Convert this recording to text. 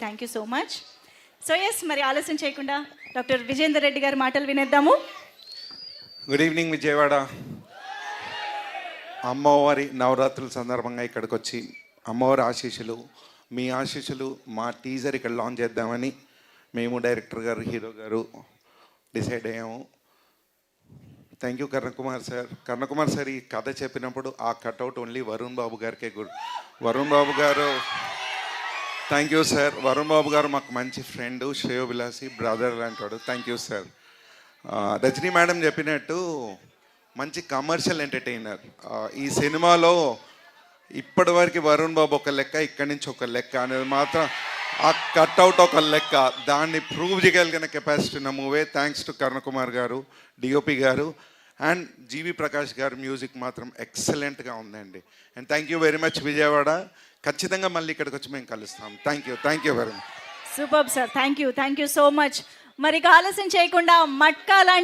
Thank you so much. So yes, మరి ఆలస్యం చేయకుండా డాక్టర్ విజేందర్ రెడ్డి గారి మాటలు వినేద్దాము. Good evening Vijayawada. అమ్మవారి నవరాత్రుల సందర్భంగా ఇక్కడికి వచ్చి అమ్మవారి ఆశీస్సులు, మీ ఆశీస్సులు మా టీజర్ ఇక్కడ లాంచ్ చేద్దామని మేము డైరెక్టర్ గారు, హీరో గారు డిసైడ్ అయ్యాము. Thank you Karnakumar sir. Karnakumar sir ఈ కథ చెప్పినప్పుడు ఆ కట్అవుట్ ఓన్లీ వరుణ్ బాబు గారికే గుడ్. వరుణ్ బాబు గారు thank you sir. Varun Babu గారు మాకు మంచి ఫ్రెండ్, శ్రేయోభిలాసి బ్రదర్ లాంటాడు. Thank you sir. Rajani madam చెప్పినట్టు మంచి కమర్షియల్ ఎంటర్టైనర్. ఈ సినిమాలో ఇప్పటివరకు వరుణ్ బాబు ఒక లెక్క, ఇక్కడి నుంచి ఒక లెక్క అనేది మాత్రం ఆ కట్అవుట్ ఒక లెక్క. దాన్ని ప్రూవ్ చేయగలిగిన కెపాసిటీ ఉన్న మూవీ. థ్యాంక్స్ టు కర్ణకుమార్ గారు, డిఓపి గారు అండ్ జీవి ప్రకాష్ గారు. మ్యూజిక్ మాత్రం ఎక్సలెంట్గా ఉందండి. And thank you very much Vijayawada. ఖచ్చితంగా మళ్ళీ ఇక్కడికి వచ్చి మేము కలుస్తాం. Thank you very much. Super sir, thank you so much. మరి ఆలస్యం చేయకుండా మట్కా లాంటి